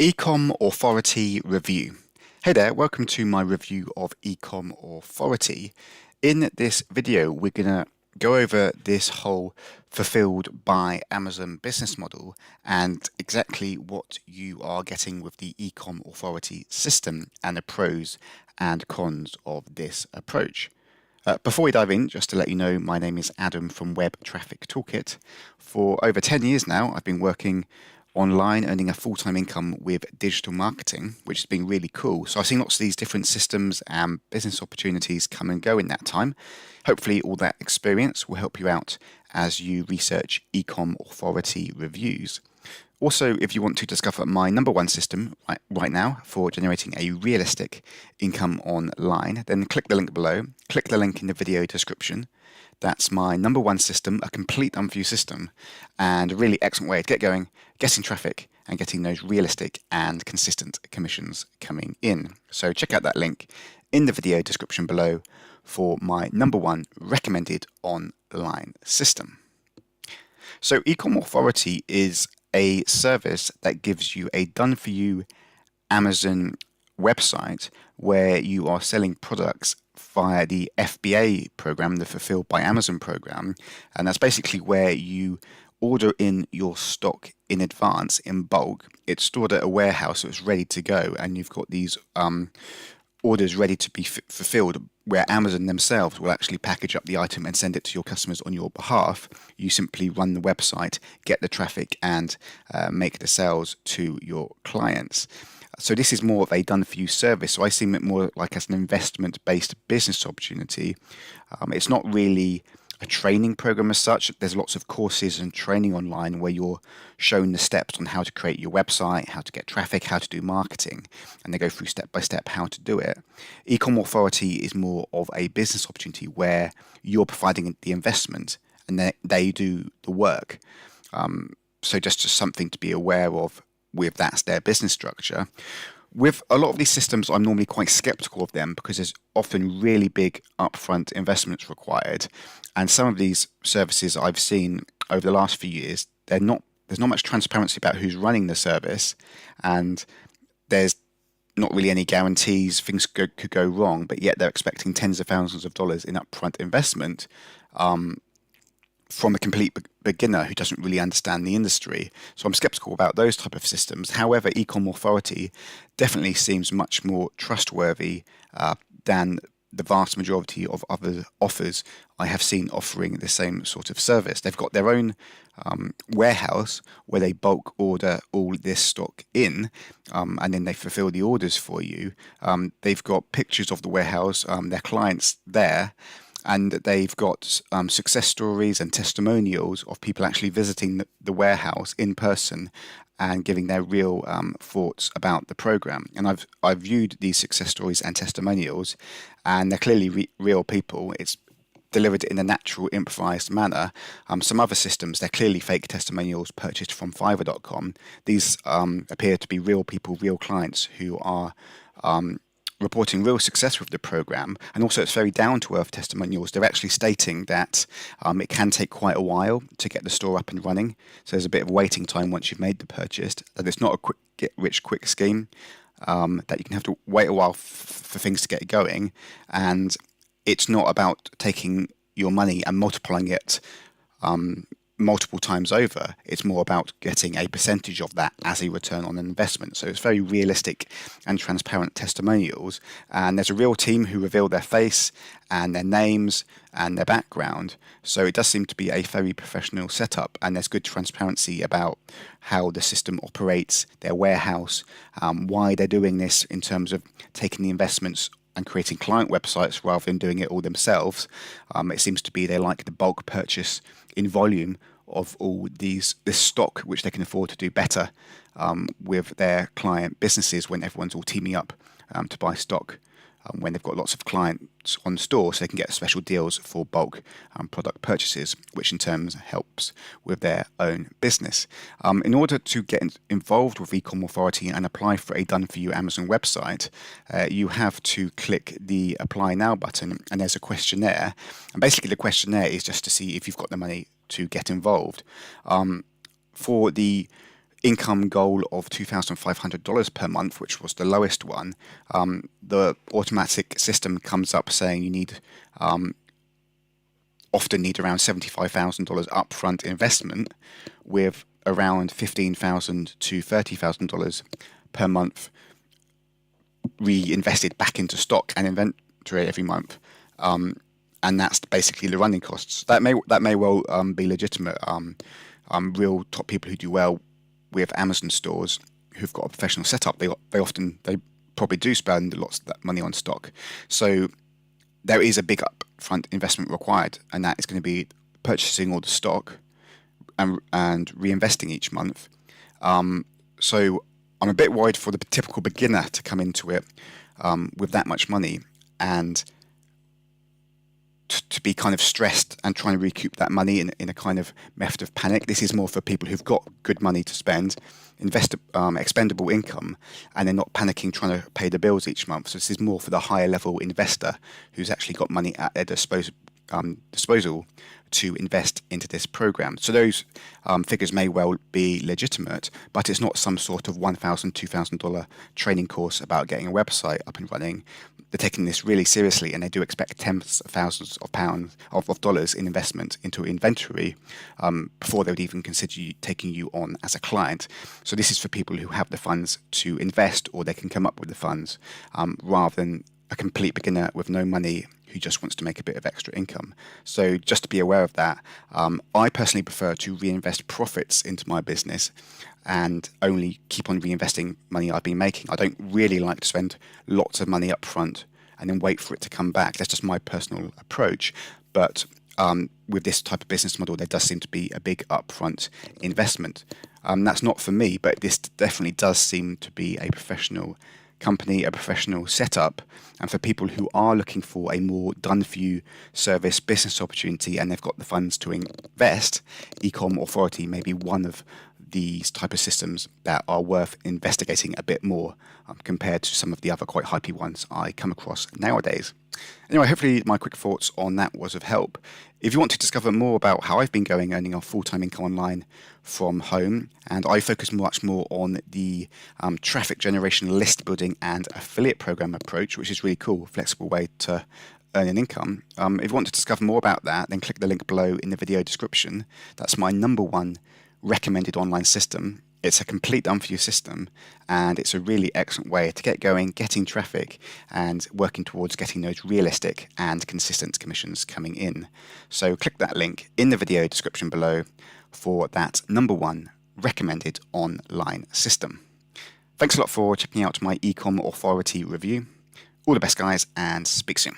Ecom Authority Review. Hey there, welcome to my review of Ecom Authority. In this video, we're going to go over this whole fulfilled by Amazon business model and exactly what you are getting with the Ecom Authority system and the pros and cons of this approach. Before we dive in, just to let you know, my name is Adam from Web Traffic Toolkit. For over 10 years now, I've been working online, earning a full-time income with digital marketing, which has been really cool. So I've seen lots of these different systems and business opportunities come and go in that time. Hopefully all that experience will help you out as you research Ecom Authority reviews. Also, if you want to discover my number one system right now for generating a realistic income online, then click the link below, click the link in the video description. That's my number one system, a complete done-for-you system, and a really excellent way to get going, getting traffic, and getting those realistic and consistent commissions coming in. So check out that link in the video description below for my number one recommended online system. So Ecom Authority is a service that gives you a done-for-you Amazon website where you are selling products via the FBA program, the Fulfilled by Amazon program, and that's basically where you order in your stock in advance in bulk. It's stored at a warehouse, so it's ready to go, and you've got these orders ready to be fulfilled where Amazon themselves will actually package up the item and send it to your customers on your behalf. You simply run the website, get the traffic, and make the sales to your clients. So this is more of a done-for-you service. So I see it more like as an investment-based business opportunity. It's not really a training program as such. There's lots of courses and training online where you're shown the steps on how to create your website, how to get traffic, how to do marketing, and they go through step by step how to do it. Ecom Authority is more of a business opportunity where you're providing the investment and they do the work. So just something to be aware of with that's their business structure. With a lot of these systems, I'm normally quite skeptical of them because there's often really big upfront investments required. And some of these services I've seen over the last few years, there's not much transparency about who's running the service, and there's not really any guarantees. Things could go wrong, but yet they're expecting tens of thousands of dollars in upfront investment from a complete beginner who doesn't really understand the industry. So I'm skeptical about those type of systems. However, Ecom Authority definitely seems much more trustworthy than the vast majority of other offers I have seen offering the same sort of service. They've got their own warehouse where they bulk order all this stock in, and then they fulfill the orders for you. They've got pictures of the warehouse, their clients there, and they've got success stories and testimonials of people actually visiting the warehouse in person and giving their real thoughts about the program. And I've viewed these success stories and testimonials, and they're clearly real people. It's delivered in a natural, improvised manner. Some other systems, they're clearly fake testimonials purchased from Fiverr.com. These appear to be real people, real clients who are reporting real success with the program, and also it's very down-to-earth testimonials. They're actually stating that it can take quite a while to get the store up and running, so there's a bit of waiting time once you've made the purchase, that it's not a quick get-rich-quick scheme, that you can have to wait a while for things to get going, and it's not about taking your money and multiplying it multiple times over. It's more about getting a percentage of that as a return on investment. So it's very realistic and transparent testimonials, and there's a real team who reveal their face and their names and their background. So it does seem to be a very professional setup, and there's good transparency about how the system operates, their warehouse, why they're doing this in terms of taking the investments and creating client websites rather than doing it all themselves. It seems to be they like the bulk purchase in volume of all this stock, which they can afford to do better with their client businesses when everyone's all teaming up to buy stock when they've got lots of clients on store, so they can get special deals for bulk product purchases, which in turn helps with their own business. In order to get involved with Ecom Authority and apply for a done-for-you Amazon website, you have to click the Apply Now button, and there's a questionnaire. And basically the questionnaire is just to see if you've got the money to get involved. For the income goal of $2,500 per month, which was the lowest one, the automatic system comes up saying you often need around $75,000 upfront investment, with around $15,000 to $30,000 per month reinvested back into stock and inventory every month. And that's basically the running costs. That may well be legitimate. Real top people who do well with Amazon stores who've got a professional setup, they probably do spend lots of that money on stock. So there is a big upfront investment required, and that is going to be purchasing all the stock and reinvesting each month. So I'm a bit worried for the typical beginner to come into it with that much money and to be kind of stressed and trying to recoup that money in a kind of method of panic. This is more for people who've got good money to spend, expendable income, and they're not panicking trying to pay the bills each month. So this is more for the higher level investor who's actually got money at their disposal to invest into this program. So those figures may well be legitimate, but it's not some sort of $1,000, $2,000 training course about getting a website up and running. They're taking this really seriously, and they do expect tens of thousands of pounds of dollars in investment into inventory before they would even consider taking you on as a client. So this is for people who have the funds to invest, or they can come up with the funds, rather than a complete beginner with no money who just wants to make a bit of extra income. So just to be aware of that, I personally prefer to reinvest profits into my business and only keep on reinvesting money I've been making. I don't really like to spend lots of money up front and then wait for it to come back. That's just my personal approach. But with this type of business model, there does seem to be a big upfront investment. That's not for me, but this definitely does seem to be a professional company, a professional setup, and for people who are looking for a more done-for-you service business opportunity and they've got the funds to invest, Ecom Authority may be one of these type of systems that are worth investigating a bit more compared to some of the other quite hypey ones I come across nowadays. Anyway, hopefully my quick thoughts on that was of help. If you want to discover more about how I've been earning a full-time income online from home, and I focus much more on the traffic generation, list building and affiliate program approach, which is really cool, flexible way to earn an income. If you want to discover more about that, then click the link below in the video description. That's my #1 recommended online system. It's a complete done-for-you system, and it's a really excellent way to get going, getting traffic, and working towards getting those realistic and consistent commissions coming in. So click that link in the video description below for that #1 recommended online system. Thanks a lot for checking out my Ecom Authority review. All the best, guys, and speak soon.